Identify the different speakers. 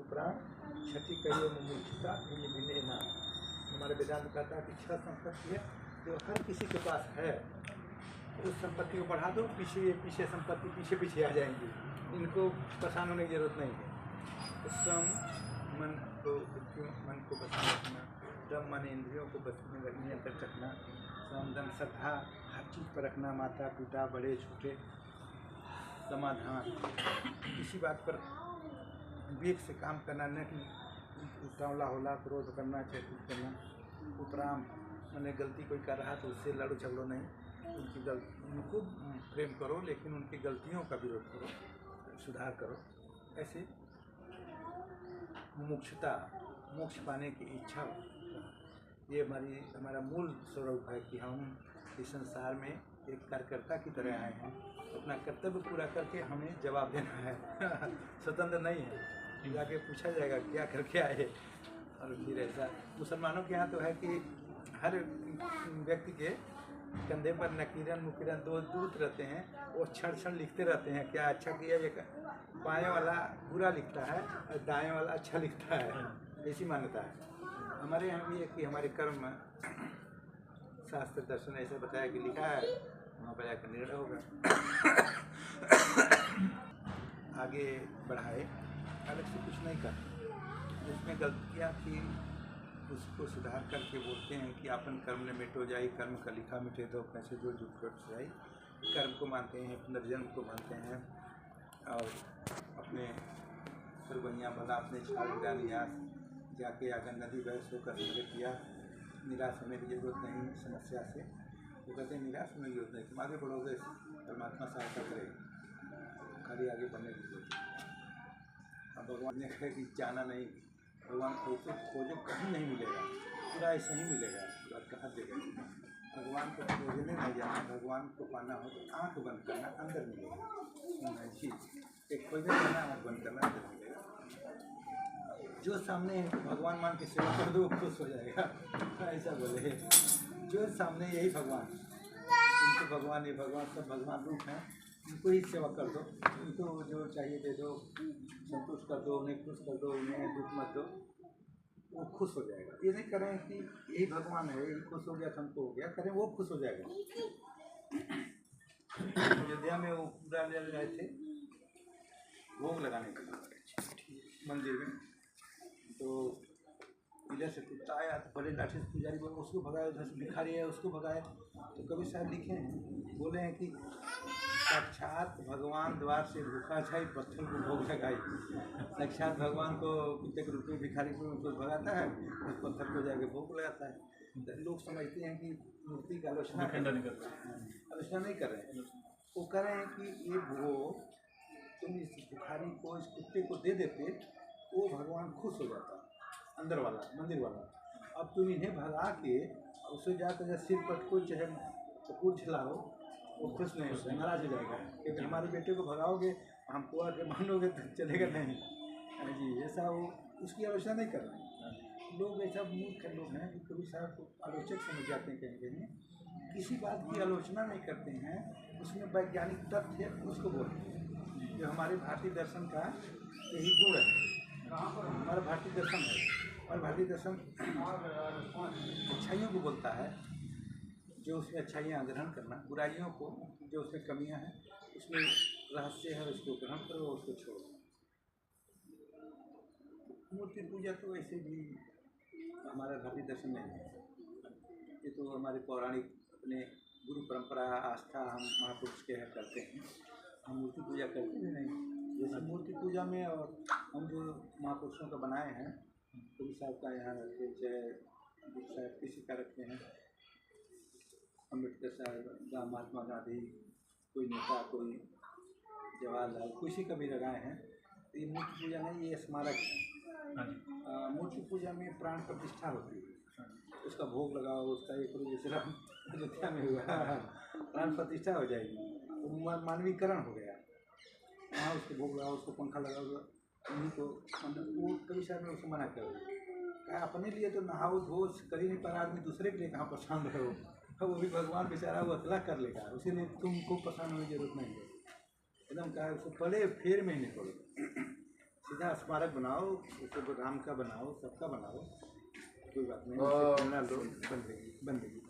Speaker 1: प्राण क्षति कहियो मुमुक्षुता भिन्न भिन्न नाम। हमारे वेदांत कहता है कि 6 संपत्ति है जो हर किसी के पास है, उस संपत्ति को बढ़ा दो, पीछे संपत्ति पीछे आ जाएंगी, इनको परेशान होने की जरूरत नहीं है। तो स्वयं मन को बस में रखना, दम मन इंद्रियों को बस में नियंत्रण रखना, समदम श्रद्धा हर चीज़ पर रखना, माता पिता बड़े छोटे, समाधान, इसी बात पर विवेक से काम करना, न कि उतावला होला, क्रोध करना, चेष्टित करना, उपराम मैंने गलती कोई कर रहा तो उससे लड़ो झगड़ो नहीं, उनको प्रेम करो लेकिन उनकी गलतियों का विरोध करो, सुधार करो। ऐसे मुमुक्षुता, मोक्ष पाने की इच्छा, ये हमारा मूल स्वरूप है कि हम इस संसार में एक कार्यकर्ता की तरह आए हैं, अपना कर्तव्य पूरा करके हमें जवाब देना है। स्वतंत्र नहीं है, जाके पूछा जाएगा क्या करके आए। और फिर ऐसा मुसलमानों के यहाँ तो है कि हर व्यक्ति के कंधे पर नकीरन मुकीरन 2 दूत रहते हैं, वो क्षण लिखते रहते हैं क्या अच्छा किया, ये बाएँ वाला बुरा लिखता है और दाएँ वाला अच्छा लिखता है, ऐसी मान्यता है। हमारे यहाँ भी है कि हमारे कर्म शास्त्र दर्शन ऐसे बताया कि लिखा है, वहाँ पर जाकर निर्णय होगा। आगे बढ़ाए, अलग से कुछ नहीं कर, उसमें गलतियाँ थी उसको सुधार करके बोलते हैं कि अपन कर्म ने मिटो जाए, कर्म का लिखा मिटे तो कैसे जो जुट जाए। कर्म को मानते हैं, पुनर्जन्म को मानते हैं, और अपने सरबैया भला अपने छाल गिरा निराश, जाके अगर नदी बहस होकर हमने किया, निराश होने की जरूरत नहीं समस्या से। वो कहते हैं निराश होने की जरूरत नहीं, तुम आगे बढ़ोगे, परमात्मा सहायता करेगा, खाली आगे बढ़ने की जरूरत। अब भगवान ने कहा कि जाना नहीं, भगवान खोजो कहीं नहीं मिलेगा, पूरा ऐसा ही मिलेगा, पूरा कहाँ देगा। भगवान को खोजने नहीं जाना, भगवान को पाना हो तो आँख बंद करना, अंदर मिलेगा। चीज़ एक खोजने जाना, आँख बंद करना, अंदर मिलेगा। जो सामने है भगवान मान के सेवा कर दो, खुश हो जाएगा, ऐसा बोले। जो सामने यही भगवान, इनको भगवान ये भगवान सब भगवान रूप हैं, इनको ही सेवा कर दो, इनको जो चाहिए दे दो, संतुष्ट कर दो, उन्हें खुश कर दो, उन्हें दुख मत दो, वो खुश हो जाएगा। ये नहीं करें कि यही भगवान है, यही खुश हो गया तो हमको हो गया, करें वो खुश हो जाएगा। अयोध्या में वो पूरा ले रहे थे भोग लगाने के लिए मंदिर में, तो इधर से कुत्ता आया तो बड़े लाठी से पुजारी बोले उसको भगाए, उधर से भिखारी है उसको भगाए। तो कबीर साहब लिखे हैं, बोले हैं कि साक्षात भगवान द्वार से भूखा जाए, पत्थर को भोग लगाई। साक्षात भगवान को कुत्ते के रूप में भिखारी को उनको भगाता है, उस पत्थर को जाके भोग लगाता है। लोग समझते हैं कि मूर्ति का आलोचना नहीं कर रहे हैं, वो कह रहे हैं कि ये भोग तुम इस भिखारी को, इस कुत्ते को दे देते, वो भगवान खुश हो जाता, अंदर वाला मंदिर वाला। अब तुम इन्हें भगा के उसे जाकर सिर पटको चाहे कपूर झिलाओ, वो खुश नहीं होता, नाराज हो जाएगा, क्योंकि हमारे बेटे को भगाओगे, हमको आके मानोगे तो चलेगा नहीं जी। ऐसा वो उसकी आलोचना नहीं कर रहे हैं लोग, ऐसा मूर्ख लोग हैं कि कभी साहब को आलोचक समझ जाते हैं, कहीं कहीं किसी बात की आलोचना नहीं करते हैं, उसमें वैज्ञानिक तथ्य उसको बोलते हैं। जो हमारे भारतीय दर्शन का यही गुण है, हमारा भारतीय दर्शन है, और भारतीय दर्शन अच्छाइयों को बोलता है, जो उसमें अच्छाइयाँ ग्रहण करना, बुराइयों को जो उसमें कमियां हैं, उसमें रहस्य है, उसको ग्रहण करो, उसको छोड़ो। मूर्ति पूजा तो वैसे भी हमारा भारतीय दर्शन नहीं है, ये तो हमारे पौराणिक अपने गुरु परंपरा आस्था हम महापुरुष के यहाँ करते हैं, हम मूर्ति पूजा करते भी नहीं। जैसे मूर्ति पूजा में और हम जो महापुरुषों का बनाए हैं, कबीर साहब का यहाँ रखते, चाहे साहब किसी का रखते हैं, अम्बेडकर साहब, महात्मा गांधी, कोई नेता, कोई जवाहरलाल, किसी का भी लगाए हैं। तो ये मूर्ति पूजा नहीं, ये स्मारक है। मूर्ति पूजा में प्राण प्रतिष्ठा होती है, उसका भोग लगाओ, उसका एक जैसे अयोध्या में हुआ, प्राण प्रतिष्ठा हो जाएगी, तो मानवीकरण हो गया। वहाँ उसको भोग लगाओ, उसको पंखा लगाओ, उन्हीं को वो कभी साहब ने उसको मना कर दिया। अपने लिए तो नहाओ धो कर ही नहीं पर आदमी दूसरे के लिए कहाँ परेशान रहो, वो भी भगवान बेचारा वो अतला कर लेगा, उसी ने तुमको परेशान होने की जरूरत नहीं है। एकदम कहा उसको पढ़े फिर में नहीं पढ़ो, सीधा स्मारक बनाओ, उसे राम का बनाओ, सबका बनाओ, कोई बात नहीं, प्रेरणा लो, बन जाएगी।